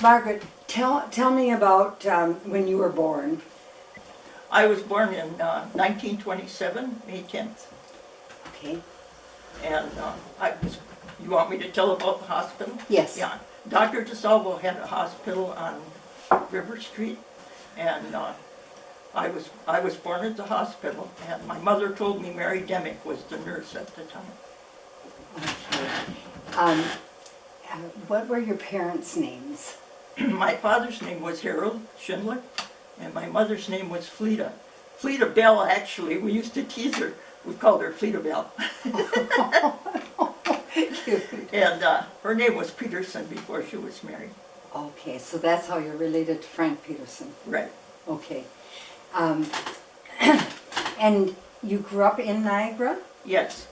Margaret, tell me about when you were born. I was born in 1927, May 10th. Okay. And you want me to tell about the hospital? Yes. Yeah. Dr. DeSalvo had a hospital on River Street, and I was born at the hospital, and my mother told me Mary Demick was the nurse at the time. Okay. What were your parents' names? My father's name was Harold Schindler, and my mother's name was Fleda. Fleda Bell, actually. We used to tease her. We called her Fleda Bell. And her name was Peterson before she was married. Okay, so that's how you're related to Frank Peterson. Right. Okay. And you grew up in Niagara? Yes.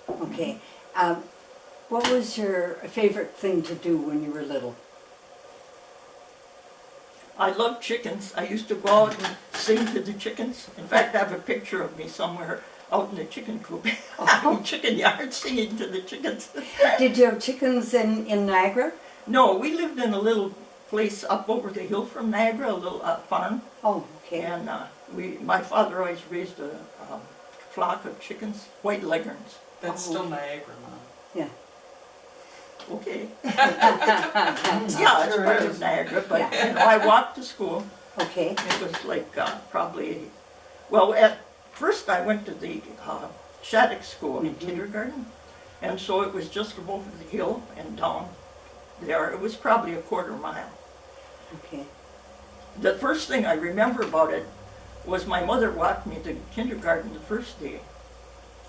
Okay. What was your favorite thing to do when you were little? I loved chickens. I used to go out and sing to the chickens. In fact, I have a picture of me somewhere out in the chicken coop, in chicken yard, singing to the chickens. Did you have chickens in Niagara? No, we lived in a little place up over the hill from Niagara, a little farm. Oh, okay. And my father always raised a flock of chickens, white leghorns. That's still Niagara, Mom. Yeah. Okay. Yeah, it's part of Niagara, but you know, I walked to school. Okay. It was like probably, well, at first I went to the Shattuck School in kindergarten, and so it was just over the hill and down there. It was probably a quarter mile. Okay. The first thing I remember about it was my mother walked me to kindergarten the first day,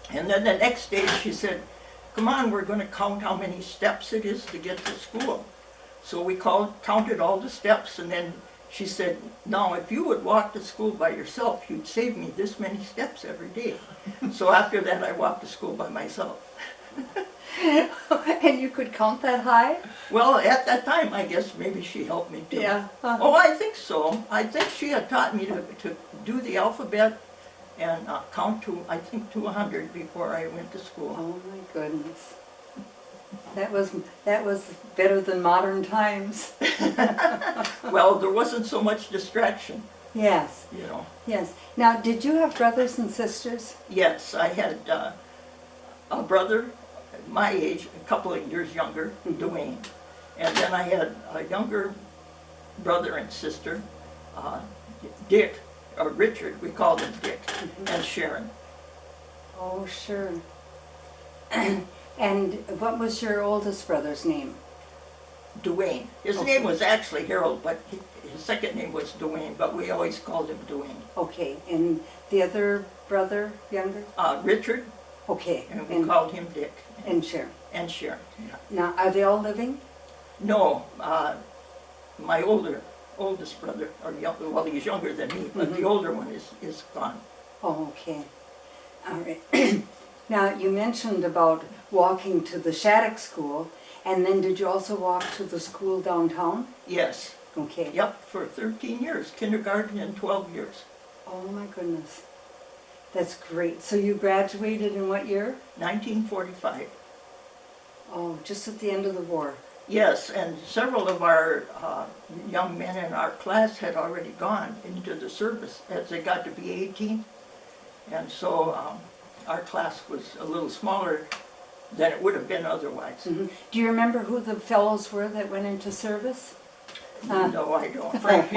and then the next day she said, "Come on, we're going to count how many steps it is to get to school." So we counted all the steps, and then she said, "Now, if you would walk to school by yourself, you'd save me this many steps every day." So after that, I walked to school by myself. And you could count that high? Well, at that time, I guess maybe she helped me too. Yeah. Oh, I think so. I think she had taught me to do the alphabet and count to, I think, to 100 before I went to school. Oh my goodness. That was better than modern times. Well, there wasn't so much distraction, Yes. you know. Yes. Now, did you have brothers and sisters? Yes, I had a brother my age, a couple of years younger, Dwayne. And then I had a younger brother and sister, Dick, or Richard, we called him Dick, and Sharon. Oh, sure. And what was your oldest brother's name? Dwayne. His name was actually Harold, but his second name was Dwayne, but we always called him Dwayne. Okay, and the other brother, younger? Richard, Okay. and we called him Dick. And Sharon. And Sharon. Yeah. Now, are they all living? No, my oldest brother, or well, he's younger than me, but the older one is gone. Oh, okay. All right. Now, you mentioned about walking to the Shattuck School, and then did you also walk to the school downtown? Yes. Okay. Yep, for 13 years, kindergarten and 12 years. Oh my goodness. That's great. So you graduated in what year? 1945. Oh, just at the end of the war. Yes, and several of our young men in our class had already gone into the service as they got to be 18. And so our class was a little smaller than it would have been otherwise. Mm-hmm. Do you remember who the fellows were that went into service? No, I don't. Frank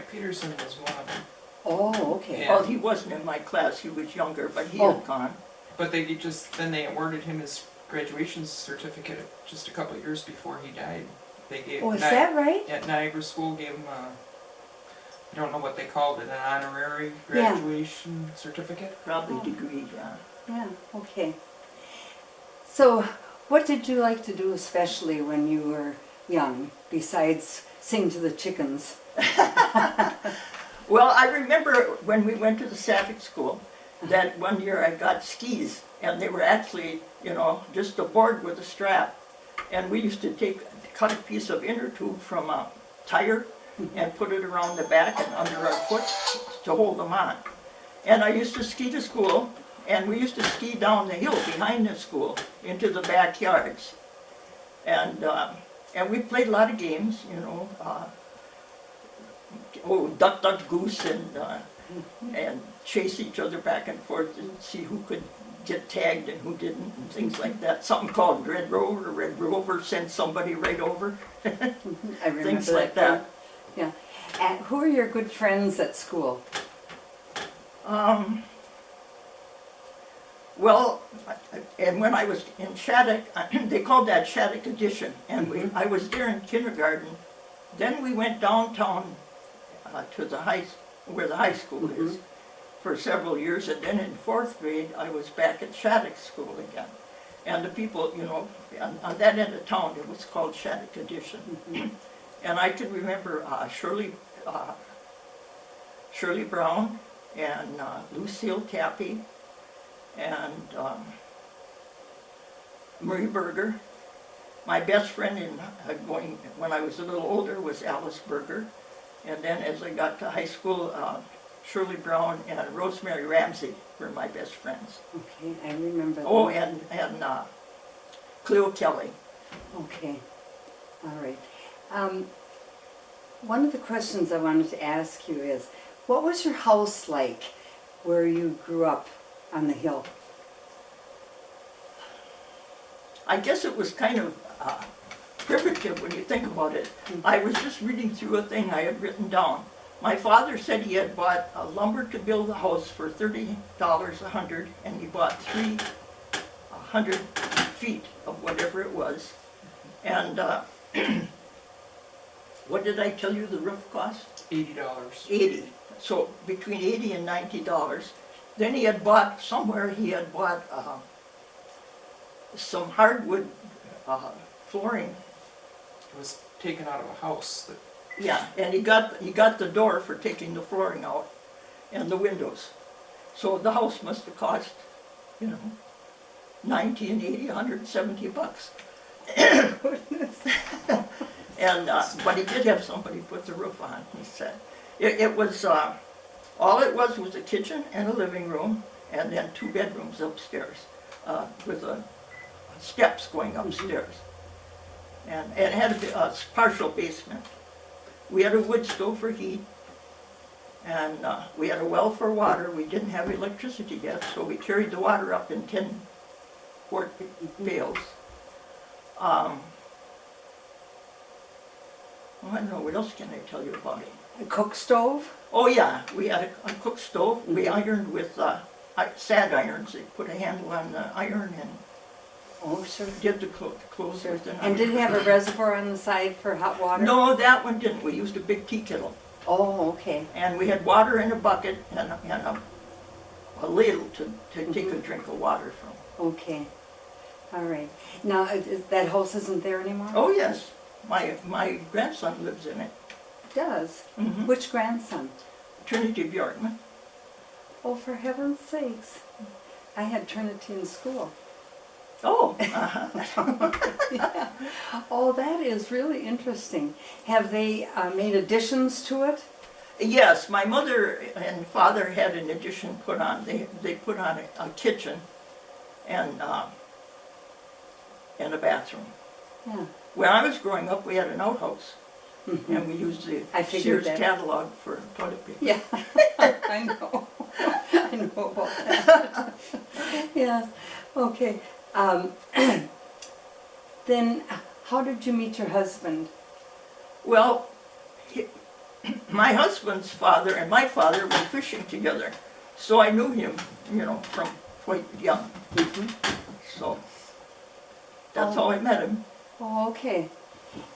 Peterson was one of them. Oh, okay. Yeah. Well, he wasn't in my class. He was younger, but he Oh. had gone. But then they awarded him his graduation certificate just a couple of years before he died. They gave Oh, is that right? at Niagara School gave him I don't know what they called it, an honorary graduation certificate. Probably degree, yeah. Yeah, okay. So, what did you like to do especially when you were young, besides sing to the chickens? Well, I remember when we went to the Shattuck School, that one year I got skis, and they were actually, you know, just a board with a strap. And we used to cut a piece of inner tube from a tire and put it around the back and under our foot to hold them on. And I used to ski to school, and we used to ski down the hill behind the school into the backyards. And And we played a lot of games, duck, duck, goose, and chase each other back and forth and see who could get tagged and who didn't, and things like that. Something called Red Rover, Red Rover sent somebody right over. I remember Things like that. that. Yeah. And who are your good friends at school? Well, and when I was in Shattuck, they called that Shattuck Edition, and I was there in kindergarten. Then we went downtown to where the high school is, for several years, and then in 4th grade, I was back at Shattuck School again. And the people, on that end of town, it was called Shattuck Edition. And I can remember Shirley Brown and Lucille Tappy and Marie Berger. My best friend when I was a little older was Alice Berger. And then as I got to high school, Shirley Brown and Rosemary Ramsey were my best friends. Okay, I remember that. Oh, and Cleo Kelly. Okay, all right. One of the questions I wanted to ask you is, what was your house like where you grew up on the hill? I guess it was kind of primitive when you think about it. I was just reading through a thing I had written down. My father said he had bought lumber to build the house for $30 a hundred, and he bought 300 feet of whatever it was. And what did I tell you the roof cost? $80. 80. So between $80 and $90. Then he had bought some hardwood flooring. It was taken out of a house. Yeah, and he got the door for taking the flooring out and the windows. So the house must have cost, 90 and 80, $170. And but he did have somebody put the roof on. He said it was all it was a kitchen and a living room, and then 2 bedrooms upstairs with steps going upstairs, and it had a partial basement. We had a wood stove for heat, and we had a well for water. We didn't have electricity yet, so we carried the water up in 10-quart pails. I don't know, what else can I tell you about it? A cook stove? Oh yeah, we had a cook stove. We ironed with sad irons. They put a handle on the iron and Sure. did the clothes Sure. with an And did it have a reservoir on the side for hot water? No, that one didn't. We used a big tea kettle. Oh, okay. And we had water in a bucket and a ladle to take a drink of water from. Okay. All right. Now, that house isn't there anymore? Oh yes, my grandson lives in it. It does? Mhm. Which grandson? Trinity Bjorkman. Oh, for heaven's sakes. I had Trinity in school. Oh, Yeah. Oh, that is really interesting. Have they made additions to it? yes, my mother and father had an addition put on. They put on a kitchen and a bathroom. Yeah. When I was growing up, we had an outhouse, and we used the I figured Sears that. catalog for toilet paper. Yeah, I know. I know about that. Yes, okay. Then, how did you meet your husband? Well, my husband's father and my father were fishing together, so I knew him, from quite young. So that's how I met him. Oh, okay.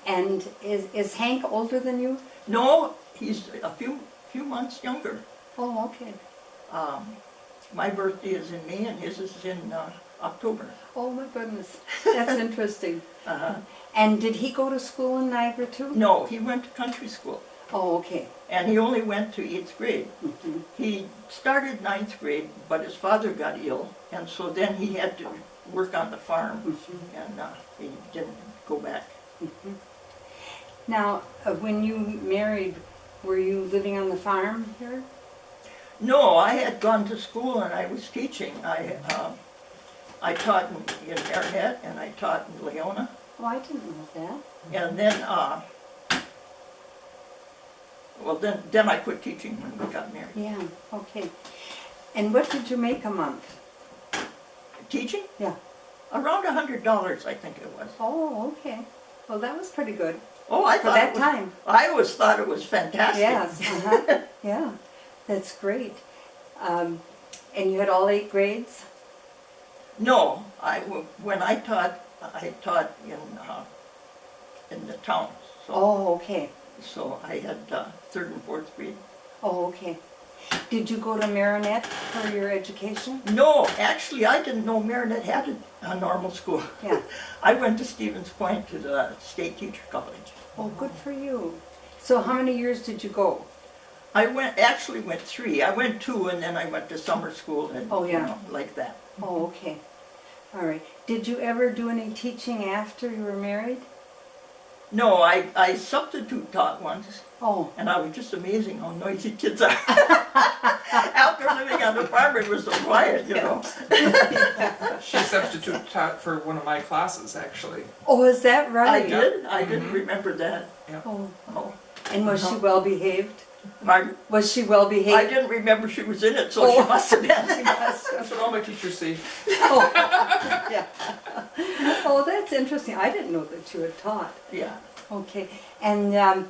And is Hank older than you? No, he's a few months younger. Oh, okay. My birthday is in May and his is in October. Oh, my goodness. That's interesting. Uh-huh. And did he go to school in Niagara too? No, he went to country school, Oh, okay. and he only went to 8th grade. Mhm. He started 9th grade, but his father got ill, and so then he had to work on the farm, and he didn't go back. Now, when you married, were you living on the farm here? No, I had gone to school and I was teaching. I taught in Marinette and I taught in Leona, Oh, I didn't know that. And then, then I quit teaching when we got married. Yeah, okay. And what did you make a month? Teaching? Yeah. Around $100, I think it was. Oh, okay. Well, that was pretty good Oh, I for thought that it was, time. I always thought it was fantastic. Yes, uh-huh. Yeah, that's great. And you had all 8 grades? No, when I taught in the town. So, Oh, okay. so I had 3rd and 4th grade. Oh, okay. Did you go to Marinette for your education? No, actually, I didn't know Marinette had a normal school. Yeah. I went to Stevens Point to the State Teacher College. Oh, good for you. So how many years did you go? I actually went 3. I went 2, and then I went to summer school and Oh, yeah. you know, like that. Oh, okay. All right. Did you ever do any teaching after you were married? No, I substitute taught once, Oh, and I was just amazing how noisy kids are. After living on the farm, it was so quiet, you know. She substitute taught for one of my classes, actually. oh, is that I right? did. I didn't Mhm. remember that. Oh, Oh, and was she well behaved? Pardon? Was she well I behaved? didn't remember she was in it, so Oh. she must have been. That's what all my teachers say. Oh, yeah. Oh, that's interesting. I didn't know that you had taught. Yeah. Okay. And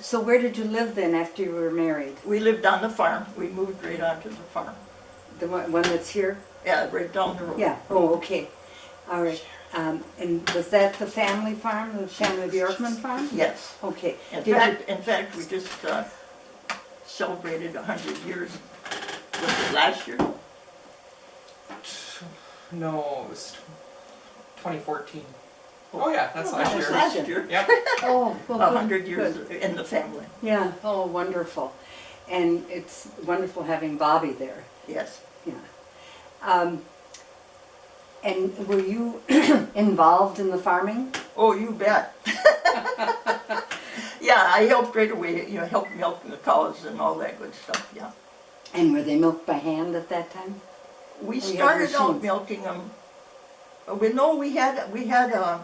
so where did you live then after you were married? We lived on the farm. We moved right onto the farm. The one that's here? Yeah, right down the road. Yeah. Oh, okay. All right. And was that the family farm, the family Bjorkman farm? Yes. Okay. In Did fact, we just celebrated 100 years with it last year. No, it was 2014. Oh yeah, that's Oh, last that was year. last Last year. Yep. Oh, well, good, 100 years good. in the family. Yeah. Oh, wonderful. And it's wonderful having Bobby there. Yes. Yeah. And were you involved in the farming? Oh, you bet. Yeah, I helped right away. You know, helped milking the cows and all that good stuff. Yeah. And were they milked by hand at that time? We you had started out machines. milking them. We had a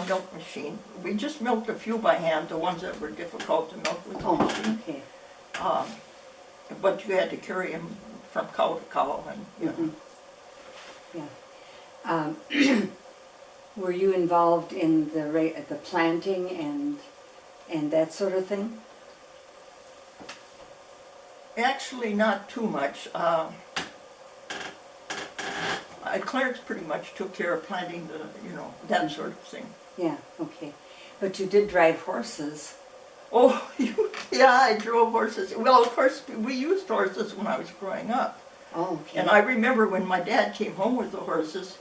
milk machine. We just milked a few by hand, the ones that were difficult to milk with the Oh, machine. okay. But you had to carry them from cow to cow, and you know. Yeah. Were you involved in the planting and that sort of thing? Actually, not too much. Clarence pretty much took care of planting that sort of thing. Yeah, okay. But you did drive horses. Oh, yeah, I drove horses. Well, of course, we used horses when I was growing up. Oh, okay. And I remember when my dad came home with the horses,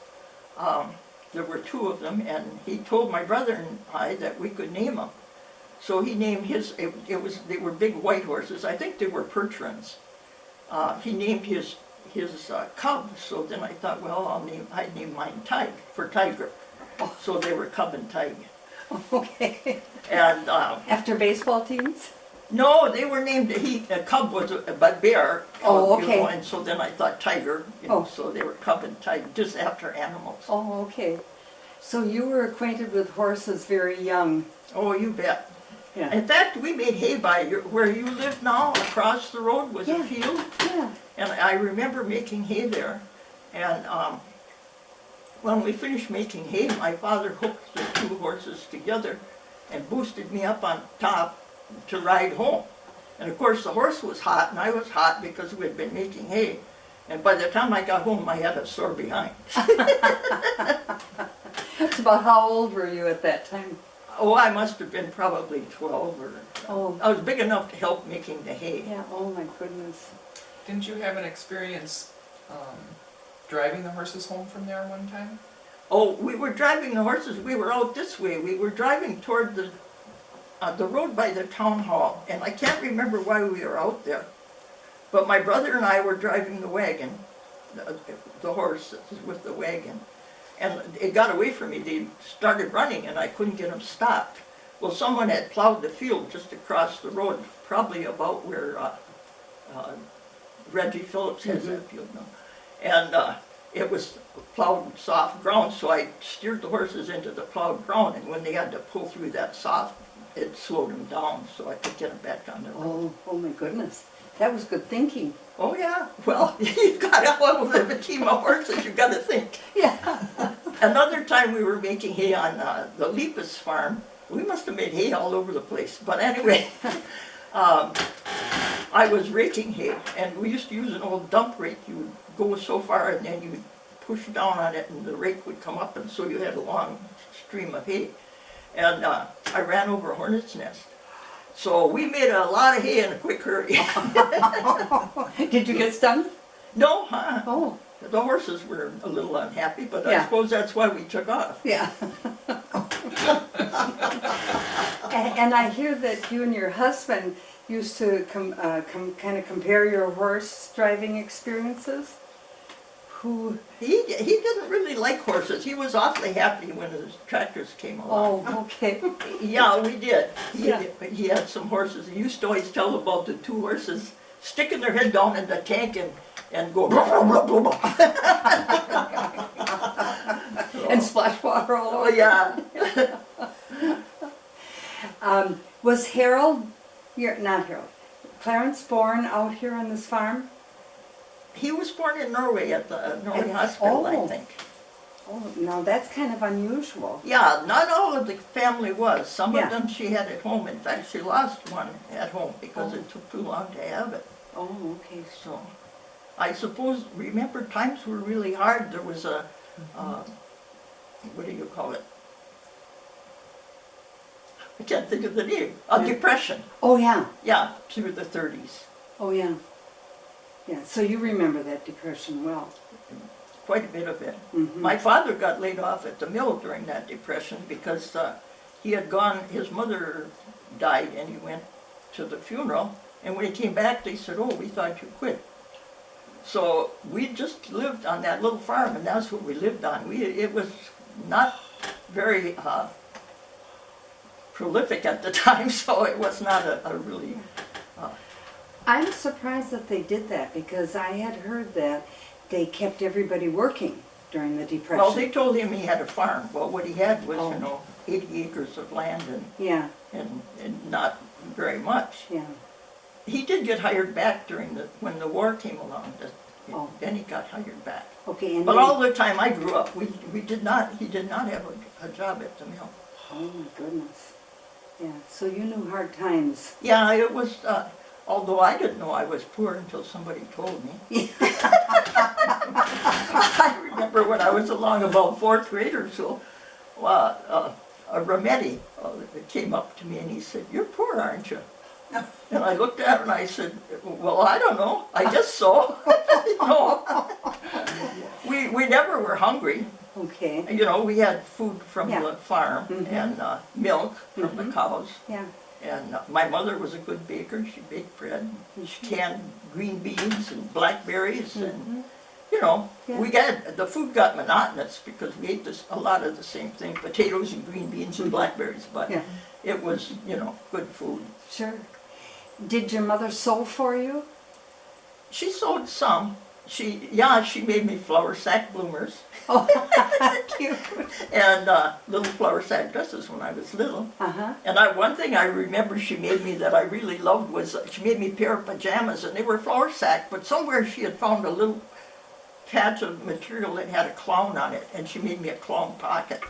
there were 2 of them, and he told my brother and I that we could name them. So he named they were big white horses. I think they were Percherons. He named his cub, so then I thought, well, I'd name mine Tig, for Tiger. Oh. So they were Cub and Tig. Okay. And After baseball teams? no, they were named, Cub was a bear. Oh, you know, okay. and so then I thought Tiger, you know, Oh. so they were Cub and Tig, just after animals. Oh, okay. So you were acquainted with horses very young. Oh, you bet. Yeah. In fact, we made hay by where you live now, across the road was Yeah. a field. Yeah. And I remember making hay there. And when we finished making hay, my father hooked the 2 horses together and boosted me up on top to ride home. And of course, the horse was hot and I was hot because we had been making hay. And by the time I got home, I had a sore behind. That's about how old were you at that time? Oh, I must have been probably 12 or... Oh. I was big enough to help making the hay. Yeah, oh my goodness. Didn't you have an experience driving the horses home from there one time? Oh, we were driving the horses, we were out this way. We were driving toward the road by the town hall, and I can't remember why we were out there. But my brother and I were driving the wagon, the horses with the wagon. And it got away from me. They started running and I couldn't get them stopped. Well, someone had plowed the field just across the road, probably about where Reggie Phillips has that field now. And it was plowed soft ground, so I steered the horses into the plowed ground, and when they had to pull through that soft, it slowed them down, so I could get them back on the road. Oh my goodness. That was good thinking. Oh, yeah, well, you've got a team of horses, you've got to think. Yeah. Another time we were making hay on the Lepus farm. We must have made hay all over the place, but anyway, I was raking hay, and we used to use an old dump rake. You would go so far, and then you would push down on it, and the rake would come up, and so you had a long stream of hay. And I ran over a hornet's nest. So we made a lot of hay in a quick hurry. Did you get stung? No, Oh, the horses were a little unhappy, but I Yeah. suppose that's why we took off. yeah. And I hear that you and your husband used to kind of compare your horse driving experiences. Who? He didn't really like horses. He was awfully happy when his tractors came along. Oh, okay. Yeah, we did. Yeah. He had some horses. He used to always tell about the two horses sticking their head down in the tank and go blah, blah, blah, blah, blah. And splash water all Oh, over. yeah. Was Harold, not Harold, Clarence born out here on this farm? He was born in Norway at the Norway Hospital, I Oh. think. Oh, no, that's kind of unusual. Yeah, not all of the family was. Some Yeah. of them she had at home. In fact, she lost one at home because Oh. it took too long to have it. Oh, okay. So, I suppose, remember, times were really hard. There was a, what do you call it? I can't think of the name. A depression. Oh, yeah. Yeah, through the 30s. Oh, yeah. Yeah, so you remember that depression well. Quite a bit of it. Mhm. My father got laid off at the mill during that depression because he had gone, his mother died, and he went to the funeral, and when he came back they said, oh, we thought you quit. So we just lived on that little farm, and that's what we lived on. It was not very prolific at the time, so it was not a really... I'm surprised that they did that because I had heard that they kept everybody working during the depression. Well, they told him he had a farm. Well, what he had was, Oh. 80 acres of land Yeah, and not very much. yeah. He did get hired back when the war came along. Oh. Then he got hired back. Okay, and But then- all the time I grew up, he did not have a job at the mill. Oh my goodness. Yeah, so you knew hard times. Yeah, it was, although I didn't know I was poor until somebody told me. I remember when I was along about fourth grade or so, a Rometti came up to me and he said, you're poor, aren't you? And I looked at him and I said, well, I don't know, I guess so. We never were hungry. Okay, We had food from Yeah. the farm Mhm. and milk from the Mhm. cows. yeah. And my mother was a good baker. She baked bread. She canned green beans and blackberries, and Yeah. the food got monotonous because we ate a lot of the same thing: potatoes and green beans and blackberries. But Yeah. it was, good food. Sure. Did your mother sew for you? She sewed some. She made me flour sack bloomers Oh, cute. and little flour sack dresses when I was little. Uh-huh. And one thing I remember she made me that I really loved was she made me a pair of pajamas, and they were flour sack, but somewhere she had found a little patch of material that had a clown on it, and she made me a clown pocket.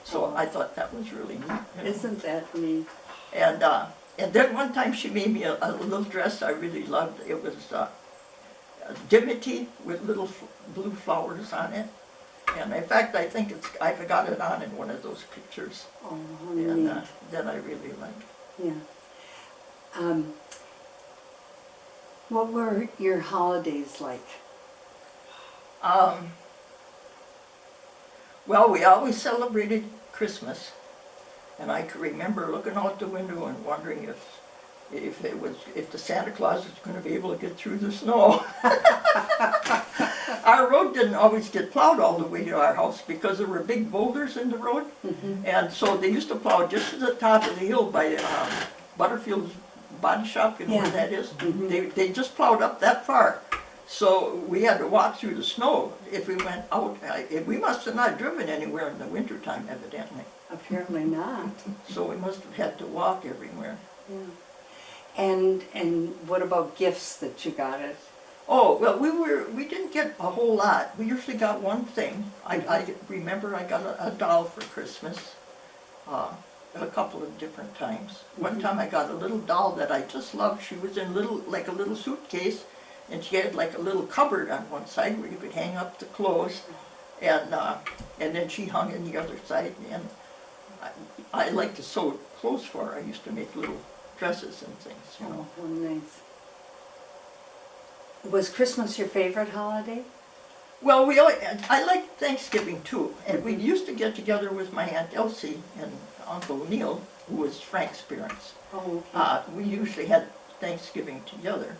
So I thought that was really neat. Isn't that neat? And then one time she made me a little dress I really loved. It was dimity with little blue flowers on it. And in fact, I think I've got it on in one of those pictures. Oh, how And neat. that I really liked. Yeah. What were your holidays like? Well, we always celebrated Christmas, and I can remember looking out the window and wondering if the Santa Claus is going to be able to get through the snow. Our road didn't always get plowed all the way to our house because there were big boulders in the road, and so they used to plow just to the top of the hill by Butterfield's body shop, you know Yeah. where that is? They just plowed up that far. So we had to walk through the snow if we went out. We must have not driven anywhere in the wintertime, evidently. Apparently not. So we must have had to walk everywhere. Yeah. And what about gifts that you got it? Oh, well, we didn't get a whole lot. We usually got one thing. I remember I got a doll for Christmas a couple of different times. One time I got a little doll that I just loved. She was in like a little suitcase, and she had like a little cupboard on one side where you could hang up the clothes, and then she hung in the other side. And I liked to sew clothes for her. I used to make little dresses and things, you know. Oh, nice. Was Christmas your favorite holiday? Well, I liked Thanksgiving too, and we used to get together with my Aunt Elsie and Uncle Neil, who was Frank's parents. Oh, okay. We usually had Thanksgiving together,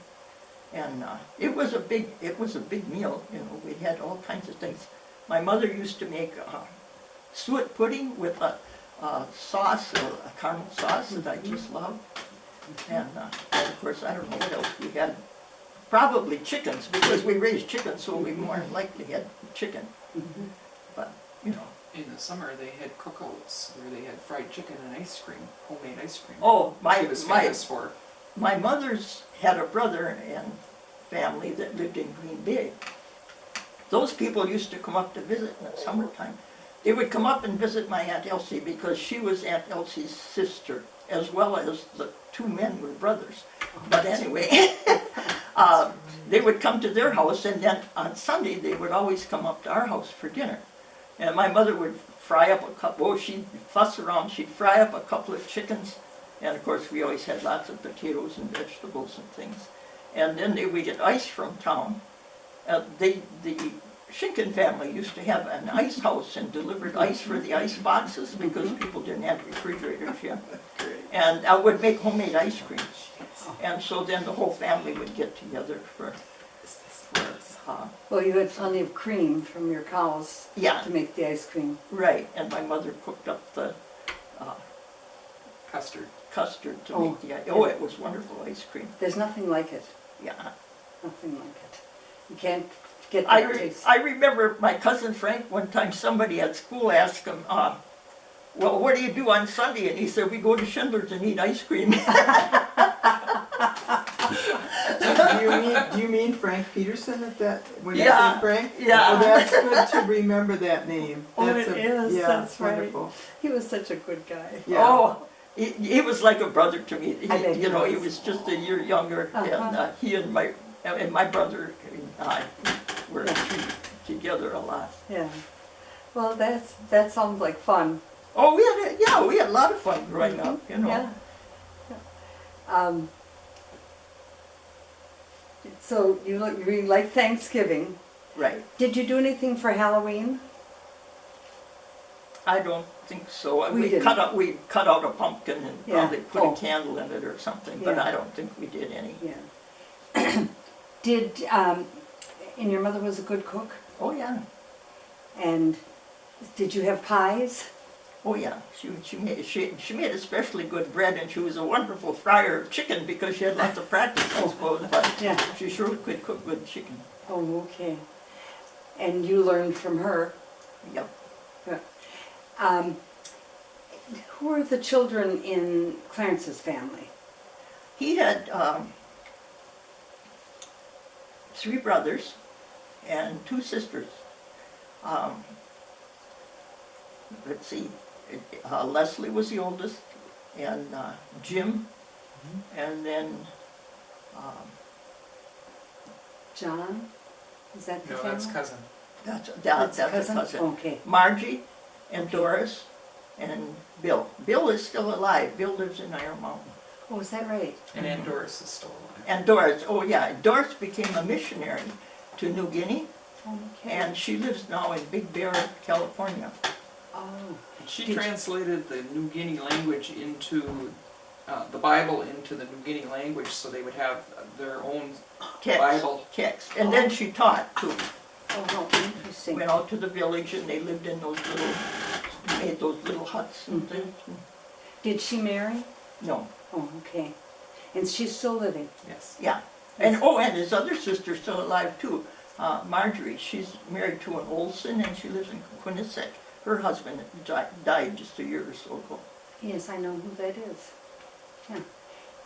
and it was a big meal. You know, we had all kinds of things. My mother used to make suet pudding with a sauce, a caramel sauce that I just loved, and of course I don't know what else we had. Probably chickens, because we raised chickens, so we more than likely had chicken. Mhm. But, you know. In the summer, they had cookouts where they had fried chicken and ice cream, homemade ice cream. Oh, She was famous for. my mother's had a brother and family that lived in Green Bay. Those people used to come up to visit in the summertime. They would come up and visit my Aunt Elsie because she was Aunt Elsie's sister, as well as the two men were brothers. But anyway, they would come to their house, and then on Sunday they would always come up to our house for dinner. And my mother would fry up she'd fuss around, she'd fry up a couple of chickens, and of course we always had lots of potatoes and vegetables and things. And then we get ice from town. The Schinken family used to have an ice house and delivered ice for the ice boxes because people didn't have refrigerators yet. And I would make homemade ice cream. And so then the whole family would get together for Well, you had plenty of cream from your cows yeah, to make the ice cream. right. And my mother cooked up the Custard. to make the ice. Oh, it was wonderful ice cream. There's nothing like it. Yeah. Nothing like it. You can't get that taste. I remember my cousin Frank, one time somebody at school asked him, well, what do you do on Sunday? And he said, we go to Schindler's and eat ice cream. Do you mean Frank Peterson when you Yeah, say Frank? yeah. Well, that's good to remember that name. Oh, That's it is, yeah, that's right. wonderful. He was such a good guy. Yeah. Oh, he was like a brother to me. I bet he He was. was just a year younger, and he and my brother and I were together a lot. Yeah. Well, that sounds like fun. Oh, we had a lot of fun growing up, you know. Yeah. So you like Thanksgiving. Right. Did you do anything for Halloween? I don't think so. We didn't. We cut out a pumpkin and Yeah. probably put Oh. a candle in it or something, but Yeah. I don't think we did any. Yeah. And your mother was a good cook? Oh yeah. And did you have pies? Oh yeah. She made especially good bread, and she was a wonderful fryer of chicken because she had lots of practice, I suppose. But Yeah. she sure could cook good chicken. Oh, okay. And you learned from her. Yep. Who are the children in Clarence's family? He had 3 brothers and 2 sisters. Let's see, Leslie was the oldest, and Jim, and then John? Is that the No, family? that's cousin. that's a cousin. Okay. Margie and Doris and Bill. Bill is still alive. Bill lives in Iron Mountain. Oh, is that right? And Aunt Doris is still alive. And Doris, oh yeah, Doris became a missionary to New Guinea, Okay. and she lives now in Big Bear, California. Oh, She Did you- translated the New Guinea language into the Bible into the New Guinea language, so they would have their own Bible. Text. And then she taught too. oh, how interesting. Went out to the village and they lived in made those little huts and Mhm. things. Did she marry? No, Oh, okay. And she's still living? Yes. yeah. And, oh, and his other sister's still alive too, Marjorie. She's married to an Olson and she lives in Quinnipiac. Her husband died just a year or so ago. Yes, I know who that is. Yeah.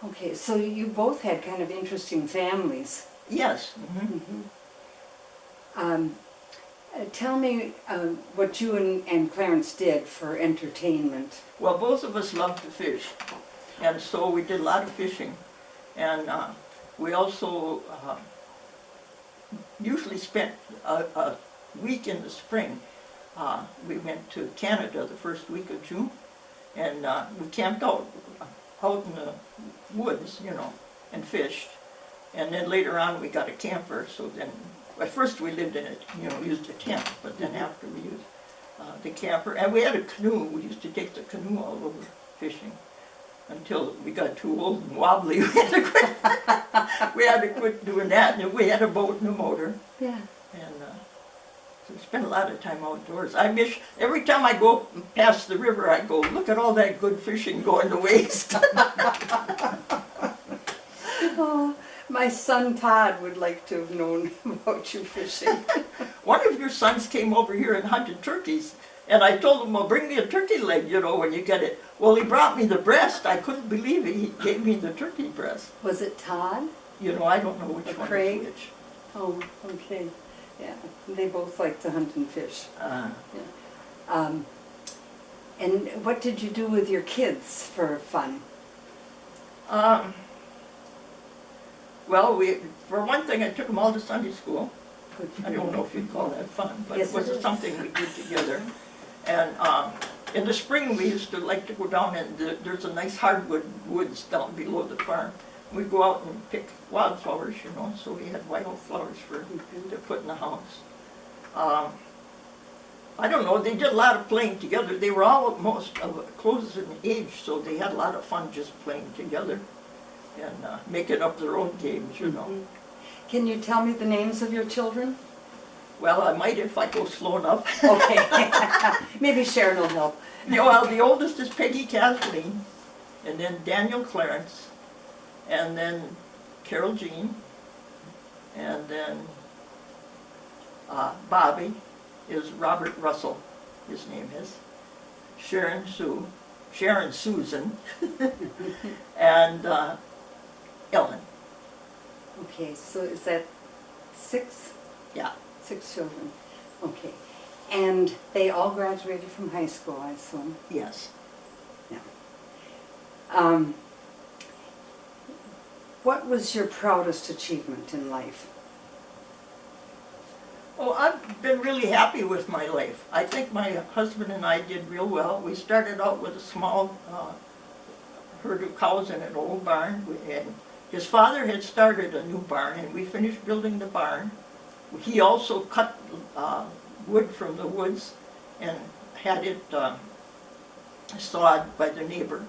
Okay, so you both had kind of interesting families. Yes. Tell me what you and Clarence did for entertainment. Well, both of us loved to fish, and so we did a lot of fishing. And we also usually spent a week in the spring. We went to Canada the first week of June, and we camped out in the woods, you know, and fished. And then later on we got a camper, so then, at first we lived in it, you know, used a tent, but then after we used the camper, and we had a canoe. We used to take the canoe all over fishing until we got too old and wobbly. We had to quit, we had to quit doing that, and we had a boat and a motor. Yeah. And so we spent a lot of time outdoors. I miss, every time I go past the river, I go, look at all that good fishing going to waste. Oh, my son Todd would like to have known about you fishing. One of your sons came over here and hunted turkeys, and I told him, well, bring me a turkey leg, you know, when you get it. Well, he brought me the breast. I couldn't believe it. He gave me the turkey breast. Was it Todd? You know, I don't know which one Craig? is which. Oh, okay. Yeah, they both like to hunt and fish. And what did you do with your kids for fun? Well, for one thing, I took them all to Sunday school. Good for I you. don't know if you'd call that fun, but Yes, it was it is. something we did together. And in the spring, we used to like to go down, and there's a nice hardwood woods down below the farm. We'd go out and pick wildflowers, you know, so we had wildflowers to put in the house. I don't know, they did a lot of playing together. They were all almost close in age, so they had a lot of fun just playing together and making up their own games, you know. Can you tell me the names of your children? Well, I might if I go slow enough. Okay. Maybe Sharon will help. Well, the oldest is Peggy Kathleen, and then Daniel Clarence, and then Carol Jean, and then Bobby is Robert Russell, his name is. Sharon Susan, and Ellen. Okay, so is that 6? Yeah. 6 children. Okay. And they all graduated from high school, I assume? Yes. Yeah. What was your proudest achievement in life? Oh, I've been really happy with my life. I think my husband and I did real well. We started out with a small herd of cows in an old barn. And his father had started a new barn, and we finished building the barn. He also cut wood from the woods and had it sawed by the neighbor,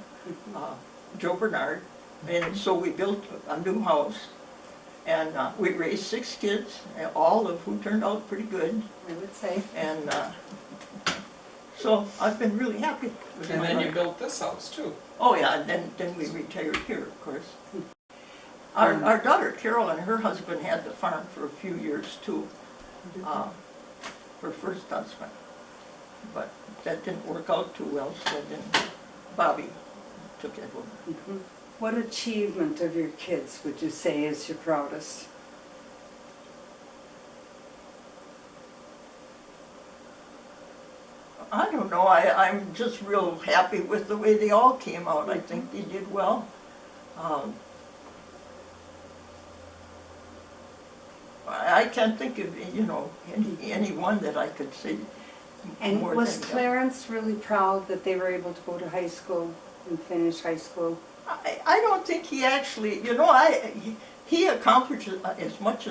Joe Bernard. And so we built a new house, and we raised 6 kids, all of who turned out pretty good. I would say. And so I've been really happy with And my then you life. built this house too. Oh yeah, and then we retired here, of course. Our daughter Carol and her husband had the farm for a few years too, her first husband. But that didn't work out too well, so then Bobby took it over. What achievement of your kids would you say is your proudest? I don't know, I'm just real happy with the way they all came out. I think they did well. I can't think of, you know, any one that I could say And more was than Clarence really proud that they were able to go to high school and finish high school? I don't think he actually, you know, he accomplished as much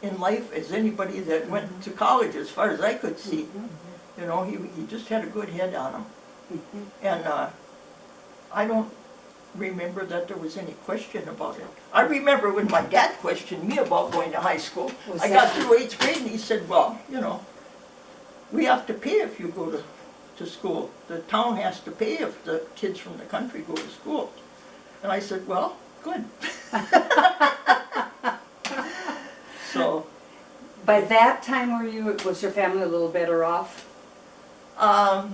in life as anybody that went to college, as far as I could see. You know, he just had a good head on him. And I don't remember that there was any question about it. I remember when my dad questioned me about going to high school. I got through 8th grade and he said, well, you know, we have to pay if you go to school. The town has to pay if the kids from the country go to school. And I said, well, good. By that time, was your family a little better off? I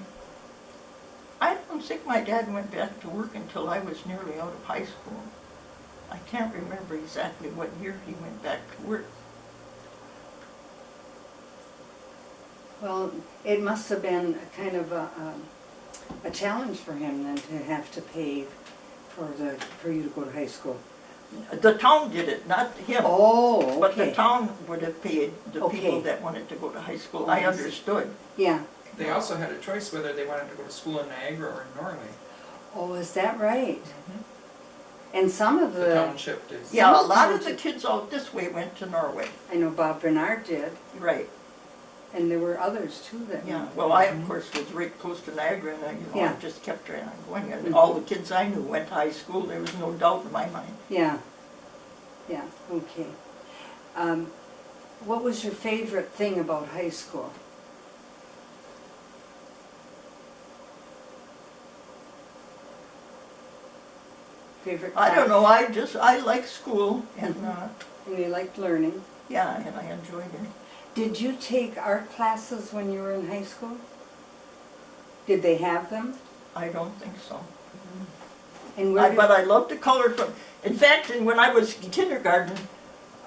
don't think my dad went back to work until I was nearly out of high school. I can't remember exactly what year he went back to work. Well, it must have been kind of a challenge for him then to have to pay for you to go to high school. The town did it, not him. Oh, okay. But the town would have paid the Okay. people that wanted to go to high school. Oh, I I see. understood. Yeah. They also had a choice whether they wanted to go to school in Niagara or in Norway. Oh, is that right? And some of The the, township is. Yeah, a Some lot of the towns- kids out this way went to Norway. I know Bob Bernard did, Right. and there were others too that. Yeah, went. well, I, of course, was right close to Niagara, and I Yeah. just kept right on going. And Mhm. all the kids I knew went to high school, there was no doubt in my mind. Yeah, yeah, okay. What was your favorite thing about high school? Favorite class? I don't know, I like school, and, And you liked learning. yeah, and I enjoyed it. Did you take art classes when you were in high school? Did they have them? I don't think so. And where But did, I loved to color from, in fact, when I was in kindergarten,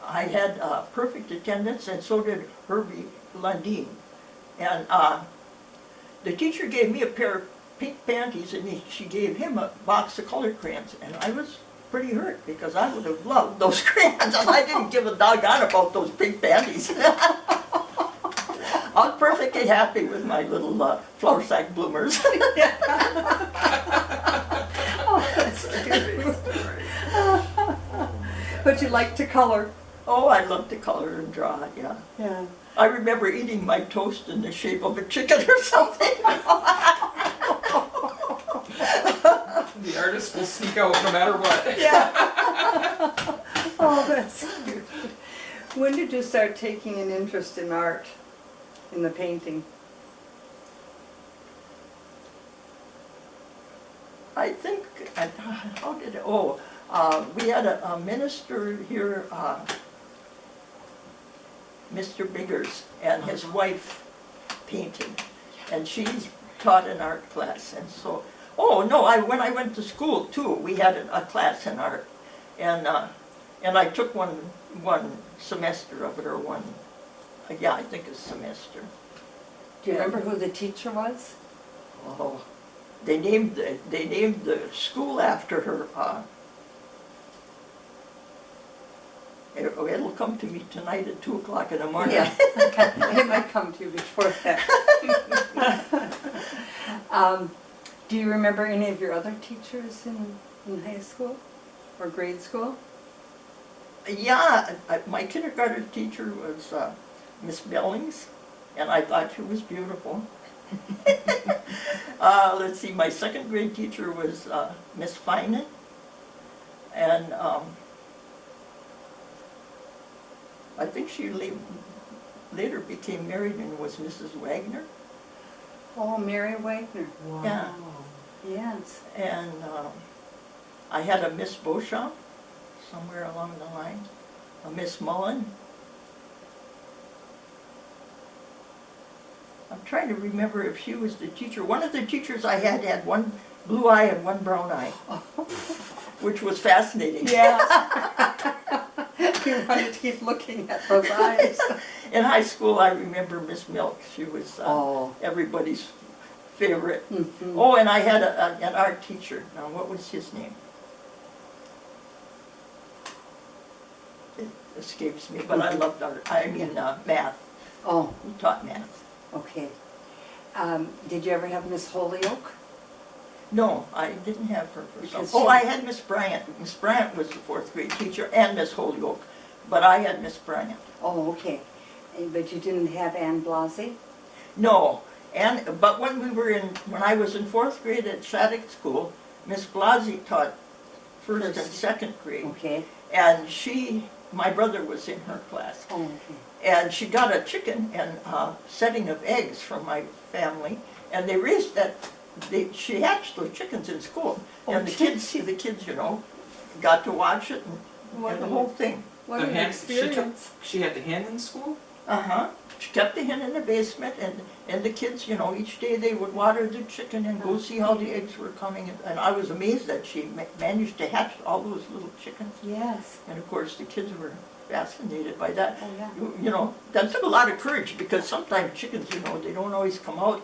I had perfect attendance, and so did Herbie Lundeen. And the teacher gave me a pair of pink panties, and she gave him a box of colored crayons, and I was pretty hurt, because I would have loved those crayons, and I didn't give a doggone about those pink panties. I was perfectly happy with my little flower sack bloomers. oh, that's cute. But you like to color. Oh, I love to color and draw, yeah. Yeah. I remember eating my toast in the shape of a chicken or something. The artist will sneak out no matter what. Yeah. Oh, that's cute. When did you start taking an interest in art, in the painting? I think, how did it, we had a minister here, Mr. Biggers, and his wife painted, and she taught an art class, and so, when I went to school too, we had a class in art, and I took one semester of it, or I think a semester. Do you remember who the teacher was? Oh, they named the school after her. It'll come to me tonight at 2:00 in the morning. Yeah, it might come to you before that. Do you remember any of your other teachers in high school or grade school? Yeah, my kindergarten teacher was Miss Bellings, and I thought she was beautiful. Let's see, my second grade teacher was Miss Finan, and I think she later became married and was Mrs. Wagner. Oh, Mary Wagner. Wow. Yeah. Yes. And I had a Miss Beauchamp somewhere along the line, a Miss Mullen. I'm trying to remember if she was the teacher. One of the teachers I had one blue eye and one brown eye, which was fascinating. Yeah. You wanted to keep looking at those eyes. In high school, I remember Miss Milk. She was everybody's favorite. Mhm. Oh, and I had an art teacher. Now, what was his name? It escapes me, but I loved art. I mean, math. Oh, He taught math. okay. Did you ever have Miss Holyoke? No, I didn't have her for some. Because Oh, she- I had Miss Bryant. Miss Bryant was the fourth grade teacher, and Miss Holyoke, but I had Miss Bryant. Oh, okay. But you didn't have Ann Blasey? No, but when I was in fourth grade at Shattuck School, Miss Blasey taught first and second grade, Okay. and my brother was in her class, Oh, okay. and she got a chicken and a setting of eggs from my family, and they raised that. She hatched those chickens in school, and the kids, got to watch it and the whole thing. What The an hen- experience. She had the hen in school? She kept the hen in the basement, and the kids, you know, each day they would water the chicken and go see how the eggs were coming. And I was amazed that she managed to hatch all those little chickens. Yes. And of course, the kids were fascinated by that. Oh, yeah. You know, that took a lot of courage, because sometimes chickens, you know, they don't always come out.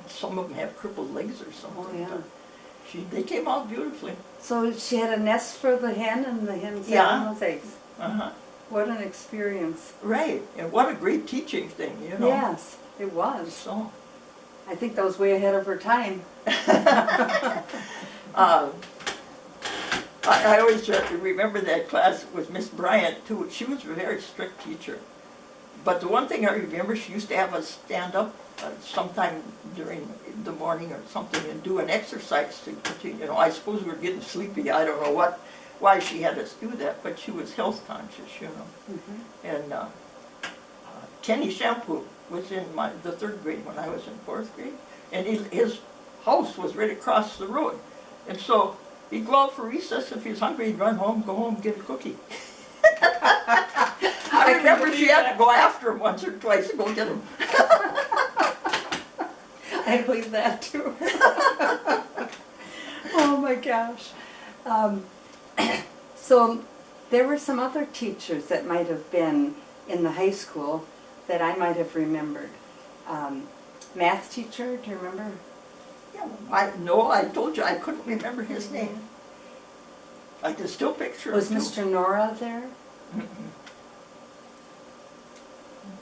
Some of them have crippled legs or something. Oh, yeah. But they came out beautifully. So she had a nest for the hen, and the hen sat Yeah. on those eggs. Uh-huh. What an experience. Right, and what a great teaching thing, you know. Yes, it was. So, I think that was way ahead of her time. I always remember that class with Miss Bryant too. She was a very strict teacher. But the one thing I remember, she used to have us stand up sometime during the morning or something and do an exercise to you know, I suppose we were getting sleepy. I don't know why she had us do that, but she was health conscious, you know. Mm-hmm. And Kenny Shampoo was in the 3rd grade when I was in 4th grade, and his house was right across the road. And so he'd go out for recess. If he was hungry, he'd run home, go home, get a cookie. I remember she had to go after him once or twice to go get him. I believe that too. Oh my gosh. So there were some other teachers that might have been in the high school that I might have remembered. Math teacher, do you remember? Yeah, I told you I couldn't remember his name. I can still picture Was him too. Mr. Nora there?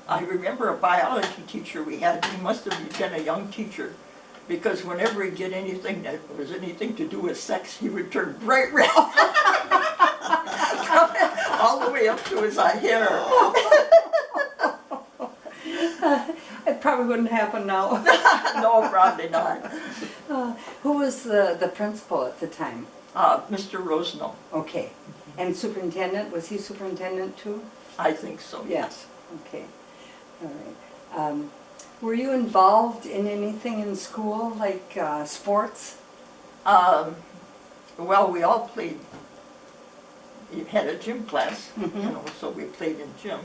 I remember a biology teacher we had. He must have been a young teacher, because whenever he did anything that was anything to do with sex, he would turn bright red. All the way up to his hair. It probably wouldn't happen now. No, probably not. Who was the principal at the time? Mr. Rosno, Okay. And superintendent, was he superintendent too? I think so, yes. Okay. All right. Were you involved in anything in school, like sports? Well, we all played. We had a gym class, you know, so we played in gym.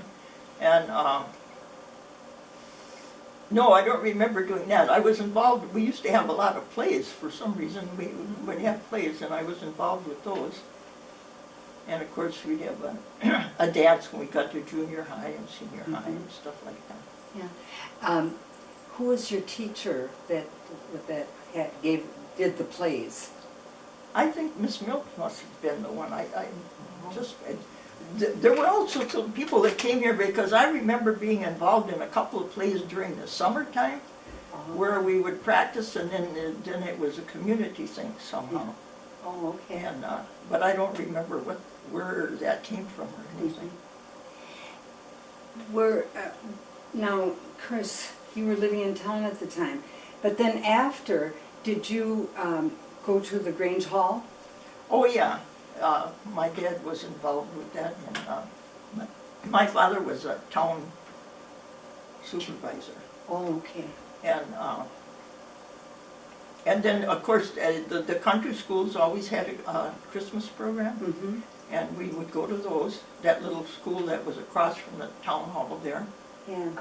And no, I don't remember doing that. I was involved. We used to have a lot of plays. For some reason, we would have plays, and I was involved with those. And of course, we'd have a dance when we got to junior high and senior high and stuff like that. Yeah. Who was your teacher that did the plays? I think Miss Milk must have been the one. There were also some people that came here, because I remember being involved in a couple of plays during the summertime, where we would practice, and then it was a community thing somehow. Oh, okay. And but I don't remember where that came from or anything. Now, Chris, you were living in town at the time, but then after, did you go to the Grange Hall? Oh yeah, my dad was involved with that, and my father was a town supervisor. Oh, okay. And then, of course, the country schools always had a Christmas program, and we would go to those. That little school that was across from the town hall there. Yeah.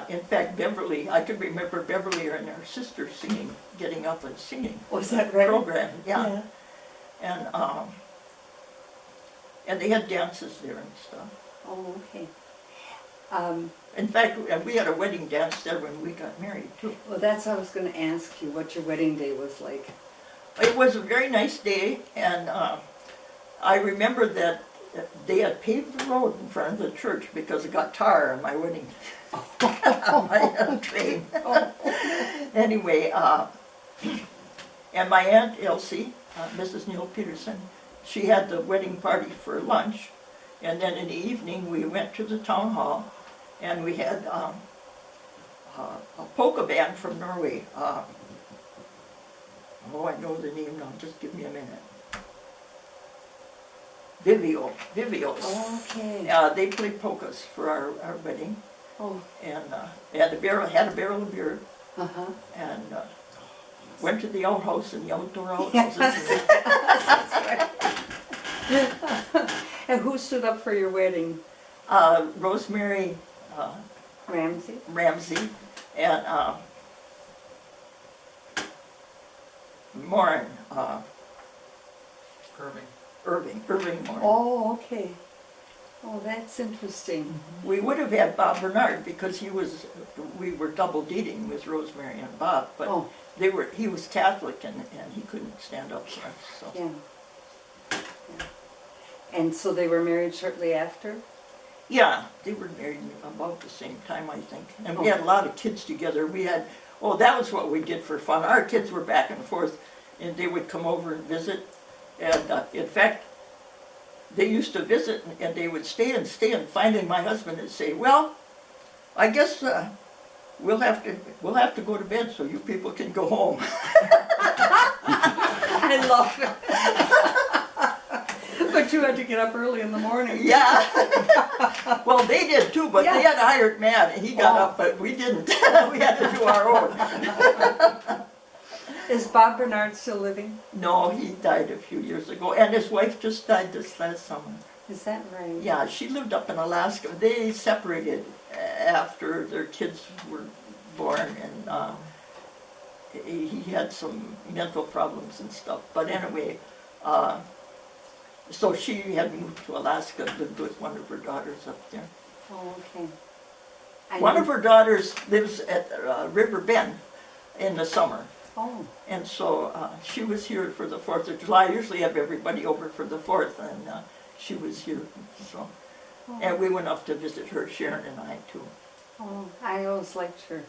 In fact, Beverly, I could remember Beverly and her sister singing, getting up and singing. Was that right? Program, yeah. And they had dances there and stuff. Oh, okay. In fact, we had a wedding dance there when we got married too. Well, that's what I was going to ask you, what your wedding day was like. It was a very nice day, and I remember that they had paved the road in front of the church because it got tar on my wedding on my train. Anyway, and my Aunt Elsie, Mrs. Neil Peterson, she had the wedding party for lunch, and then in the evening we went to the town hall, and we had a polka band from Norway. Oh, I know the name now, just give me a minute. Vivios. Oh, okay. They played polkas for our wedding, Oh. and had a barrel of beer, Uh-huh. and went to the outhouse and the outdoor Yes. outhouses. That's right. And who stood up for your wedding? Rosemary Ramsey? and Morin, Irving Morin. Oh, okay. Oh, that's interesting. We would have had Bob Bernard because we were double dating with Rosemary and Bob, but Oh, he was Catholic and he couldn't stand up for us, so. yeah. Yeah. And so they were married shortly after? Yeah, they were married about the same time, I think. And we had a lot of kids together. That was what we did for fun. Our kids were back and forth, and they would come over and visit. And in fact, they used to visit, and they would stay, and finally my husband would say, well, I guess we'll have to go to bed so you people can go home. I love it. But you had to get up early in the morning. Yeah. Well, they did too, but Yeah. they had a hired man, and he got up, but we didn't. We had to do our own. Is Bob Bernard still living? No, he died a few years ago, and his wife just died this last summer. Is that right? Yeah, she lived up in Alaska. They separated after their kids were born, and he had some mental problems and stuff. But anyway, so she had moved to Alaska, lived with one of her daughters up there. Oh, okay. One of her daughters lives at River Bend in the summer. Oh, And so she was here for the 4th of July. I usually have everybody over for the 4th, and she was here. So, and we went up to visit her, Sharon and I too. oh, I always liked her.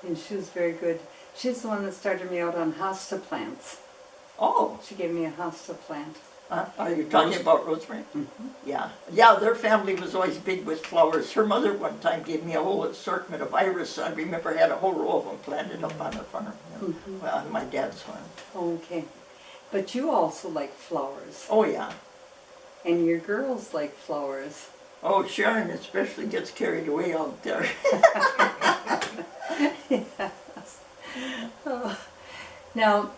And she was very good. She's the one that started me out on hosta plants. Oh, She gave me a hosta plant. are you talking about Rosemary? Mm-hmm. Yeah, their family was always big with flowers. Her mother one time gave me a whole assortment of iris. I remember I had a whole row of them planted up on the farm, well, on my dad's farm. Okay. But you also like flowers. Oh yeah. And your girls like flowers. Oh, Sharon especially gets carried away out there. Yes. Oh. Now,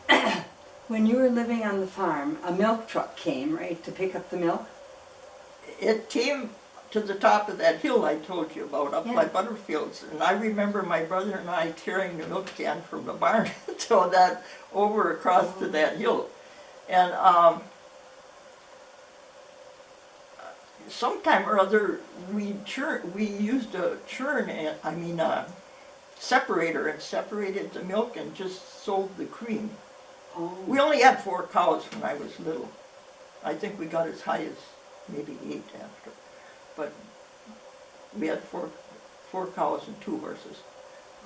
when you were living on the farm, a milk truck came, right, to pick up the milk? It came to the top of that hill I told you about, up by Yeah. Butterfields. And I remember my brother and I carrying the milk can from the barn till that, over across to that hill. And sometime or other, we used a separator, and separated the milk and just sold the cream. Oh. We only had 4 cows when I was little. I think we got as high as maybe 8 after. But we had four cows and 2 horses.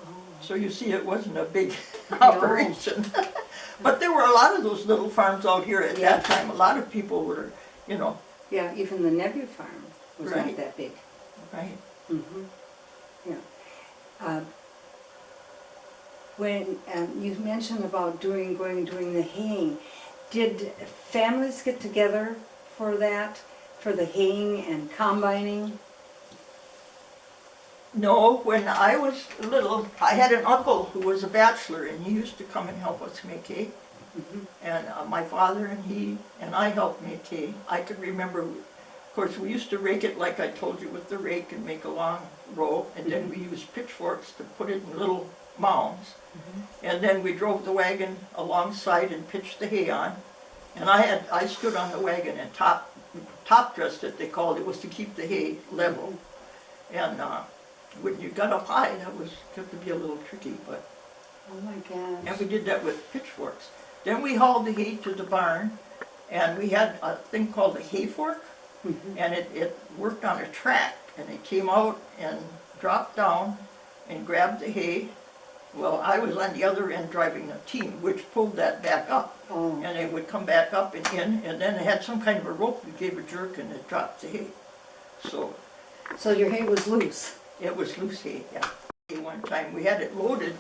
Oh. So you see, it wasn't a big operation. But there were a lot of those little farms out here at that time. A lot of people were, Yeah, even the Nebby farm was not Right. that big. right. Mm-hmm. Yeah. When you mentioned about doing the haying, did families get together for that, for the haying and combining? No, when I was little, I had an uncle who was a bachelor, and he used to come and help us make hay. Mm-hmm. And my father and he and I helped make hay. I could remember, of course, we used to rake it like I told you with the rake and make a long row, and then we used pitchforks to put it in little mounds. And then we drove the wagon alongside and pitched the hay on. And I stood on the wagon and top dressed it, they called it, was to keep the hay level. And when you got up high, that got to be a little tricky, but. Oh my gosh. And we did that with pitchforks. Then we hauled the hay to the barn, and we had a thing called a hay fork, and it worked on a track, and it came out and dropped down and grabbed the hay. Well, I was on the other end driving a team, which pulled that back up. Oh. And it would come back up and in, and then it had some kind of a rope that gave a jerk, and it dropped the hay. So your hay was loose. It was loose hay, yeah. One time we had it loaded,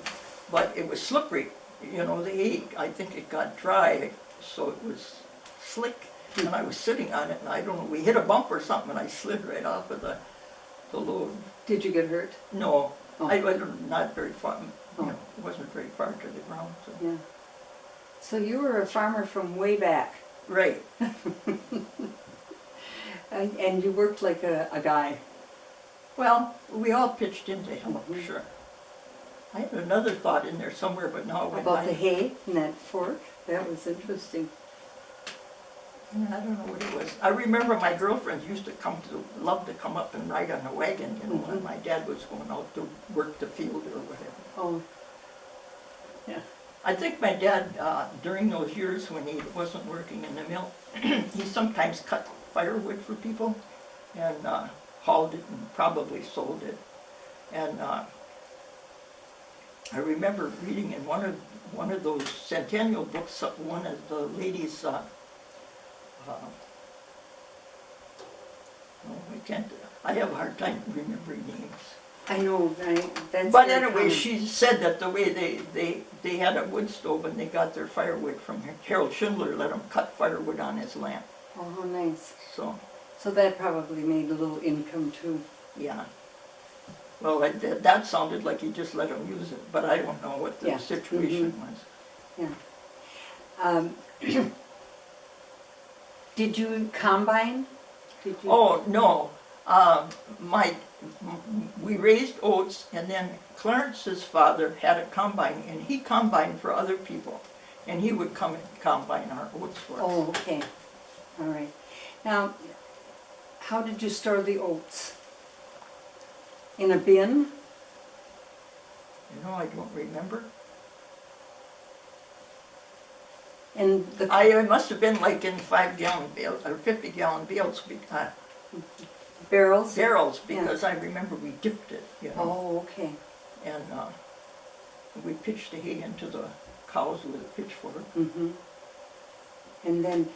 but it was slippery. The hay, I think it got dry, so it was slick. And I was sitting on it, and I don't know, we hit a bump or something, and I slid right off of the load. Did you get hurt? No, Oh. I not very far. Oh. It wasn't very far to the ground. So. Yeah. So you were a farmer from way back. Right. And you worked like a guy. Well, we all pitched in to help, Mhm. sure. I had another thought in there somewhere, but now it went About the by. hay in that fort, that was interesting. I don't know what it was. I remember my girlfriends used to love to come up and ride on a wagon, you know, when Mhm. my dad was going out to work the field or whatever. Oh, yeah. I think my dad, during those years when he wasn't working in the mill, he sometimes cut firewood for people and hauled it and probably sold it. And I remember reading in one of those centennial books, one of the ladies, I have a hard time remembering names. I know, right? That's But very anyway, common. she said that the way they had a wood stove and they got their firewood from Harold Schindler, let them cut firewood on his land. Oh, how nice. So, So that probably made a little income too. yeah. Well, that sounded like he just let them use it, but I don't know what the Yeah. situation was. Um, did you combine? Did you? Oh, no. We raised oats, and then Clarence's father had a combine, and he combined for other people. And he would come and combine our oats for us. Oh, okay. All right. Now, how did you store the oats? In a bin? You know, I don't remember. And the It must have been like in 5-gallon bales, or 50-gallon bales, barrels? barrels, because I remember we dipped it, you know. Oh, okay. And we pitched the hay into the cows with a pitchfork. Mm-hmm. And then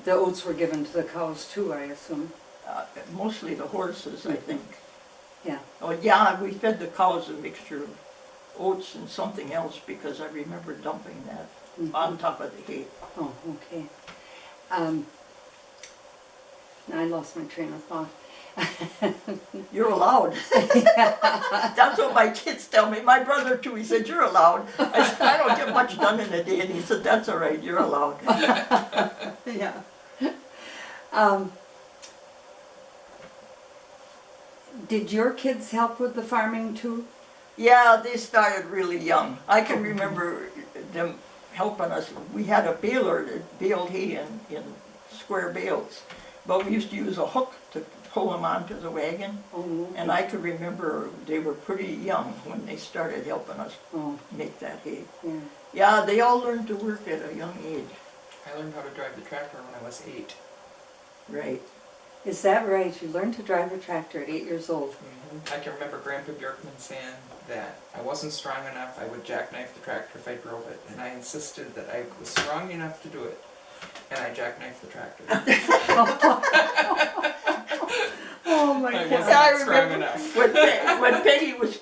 the oats were given to the cows too, I assume. Mostly the horses, I think. Yeah. Oh, yeah, we fed the cows a mixture of oats and something else, because I remember dumping that on top of the hay. Oh, okay. Now I lost my train of thought. You're allowed. That's what my kids tell me. My brother too, he said, you're allowed. I said, I don't get much done in a day, and he said, that's all right, you're allowed. Yeah. Did your kids help with the farming too? Yeah, they started really young. I can remember them helping us. We had a baler that baled hay in square bales, but we used to use a hook to pull them onto the wagon. Oh, And I could remember they were pretty young when they started helping us oh, make that hay. yeah. Yeah, they all learned to work at a young age. I learned how to drive the tractor when I was 8. Right. Is that right? You learned to drive a tractor at 8 years old. I can remember Grandpa Bjorkman saying that I wasn't strong enough, I would jackknife the tractor if I drove it, and I insisted that I was strong enough to do it, and I jackknifed the tractor. Oh my I God. wasn't I strong remember enough. when Peggy was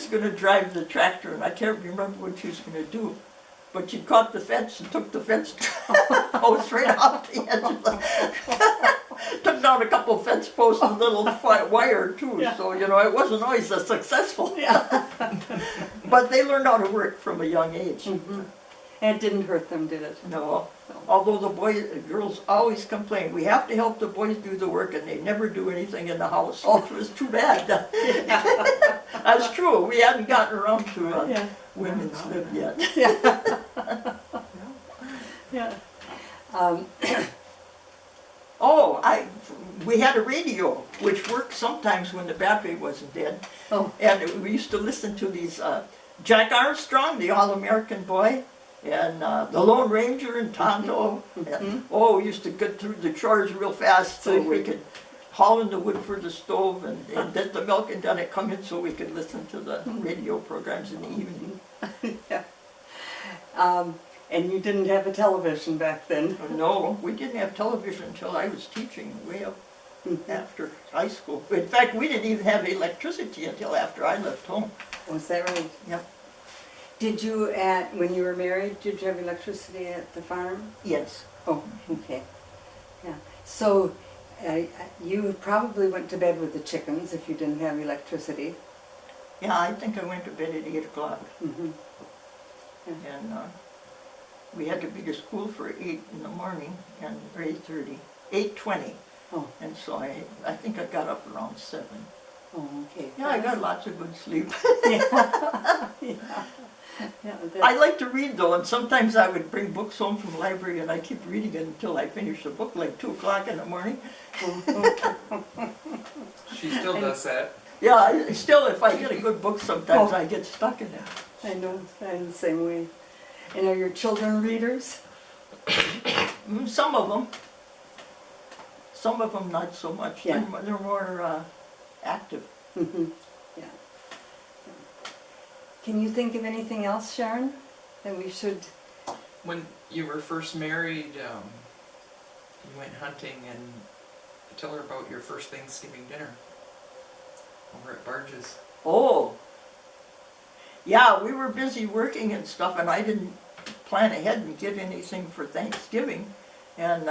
gonna drive the tractor, and I can't remember what she was gonna do, but she caught the fence and took the fence post right off the edge of the, took down a couple fence posts and a little wire too, Yeah. so, you know, it wasn't always as successful. Yeah. But they learned how to work from a young age. Mhm. And it didn't hurt them, did it? No, although the girls always complain, we have to help the boys do the work, and they never do anything in the house, which was too bad. That's true, we hadn't gotten around to Yeah. women's lib yet. Yeah. We had a radio, which worked sometimes when the battery wasn't dead, Oh. and we used to listen to these, Jack Armstrong, the All-American Boy, and the Lone Ranger and Tonto. And, we used to get through the chores real fast so we could haul in the wood for the stove and get the milk, and then it come in so we could listen to the radio programs in the evening. Yeah. And you didn't have a television back then? No, we didn't have television until I was teaching way up after high school. In fact, we didn't even have electricity until after I left home. Was that right? Yep. Did you, when you were married, did you have electricity at the farm? Yes. Oh, okay. Yeah. So you probably went to bed with the chickens if you didn't have electricity. Yeah, I think I went to bed at 8 o'clock. Mm-hmm. And we had to be to school for 8 in the morning, or 8:30, 8:20. Oh. And so I think I got up around 7. Oh, okay. Yeah, I got lots of good sleep. Yeah. Yeah. Yeah, I like to read though, and sometimes I would bring books home from the library and I keep reading it until I finish the book, like 2 o'clock in the morning. She still does that. Yeah, still, if I get a good book, sometimes I get stuck in it. I know, I'm the same way. And are your children readers? Some of them. Some of them not so much. Yeah. They're more active. Mhm. Yeah. Can you think of anything else, Sharon, that we should? When you were first married, you went hunting, and tell her about your first Thanksgiving dinner over at Barges. Oh. Yeah, we were busy working and stuff, and I didn't plan ahead and get anything for Thanksgiving. And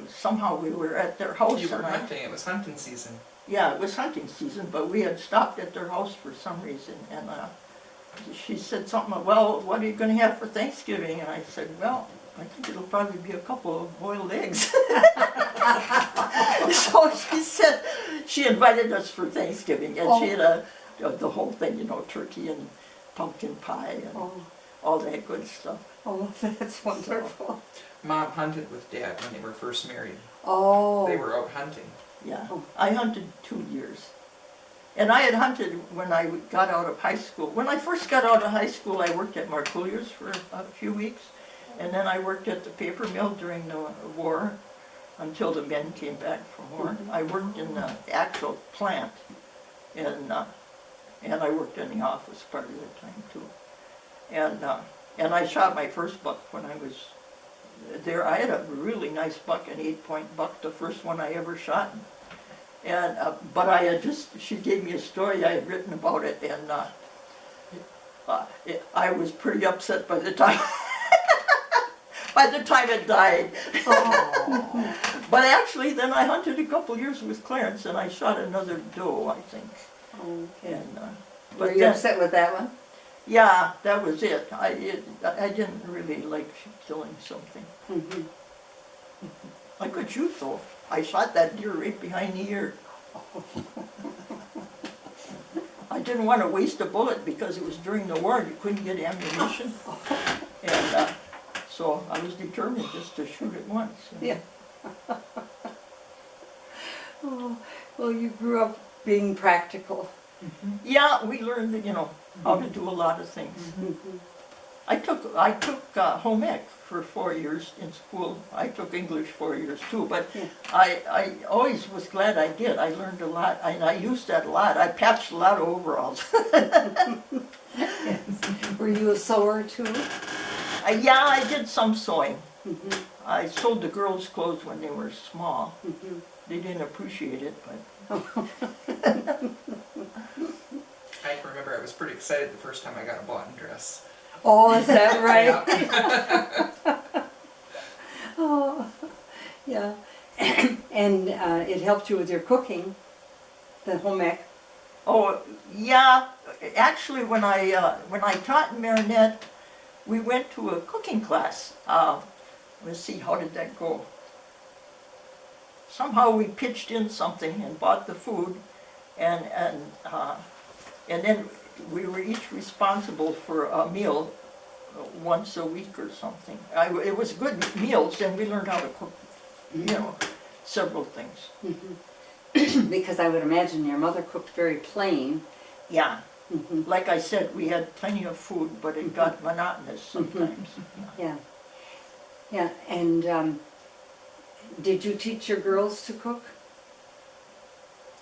somehow we were at their house. You were and hunting, it was hunting season. Yeah, it was hunting season, but we had stopped at their house for some reason, and she said something, well, what are you going to have for Thanksgiving? And I said, well, I think it'll probably be a couple of boiled eggs. So she said, she invited us for Thanksgiving, and she had the whole thing, you know, turkey and pumpkin pie and all that good stuff. Oh, that's wonderful. Mom hunted with Dad when they were first married. Oh. They were out hunting. Yeah, I hunted 2 years. And I had hunted when I got out of high school. When I first got out of high school, I worked at Marcoulier's for a few weeks. And then I worked at the paper mill during the war until the men came back from war. I worked in the actual plant, and I worked in the office part of the time too. And I shot my first buck when I was there. I had a really nice buck, an 8-point buck, the first one I ever shot. And but I had she gave me a story I had written about it, and I was pretty upset by the time it died. Oh. But actually, then I hunted a couple years with Clarence, and I shot another doe, I think. Okay. And, Were but you then, upset with that one? yeah, that was it. I didn't really like killing something. Mhm. I could shoot though. I shot that deer right behind the ear. I didn't want to waste a bullet because it was during the war and you couldn't get ammunition. And so I was determined just to shoot it once. Yeah. Oh, well, you grew up being practical. Yeah, we learned, you know, how to do a lot of things. Mhm. I took home ec for 4 years in school. I took English 4 years too, but Yeah. I always was glad I did. I learned a lot, and I used that a lot. I patched a lot of overalls. Were you a sewer too? Yeah, I did some sewing. Mhm. I sewed the girls' clothes when they were small. Mhm. They didn't appreciate it, but I can remember I was pretty excited the first time I got a button dress. Oh, is that right? Yeah. Oh, yeah. And it helped you with your cooking, the home ec. oh yeah. Actually, when I taught in Marinette, we went to a cooking class. Let's see, how did that go? Somehow we pitched in something and bought the food, and then we were each responsible for a meal once a week or something. It was good meals, and we learned how to cook, you know, several things. Because I would imagine your mother cooked very plain. Yeah, Mhm. like I said, we had plenty of food, but it got monotonous sometimes. Yeah. Yeah, and did you teach your girls to cook?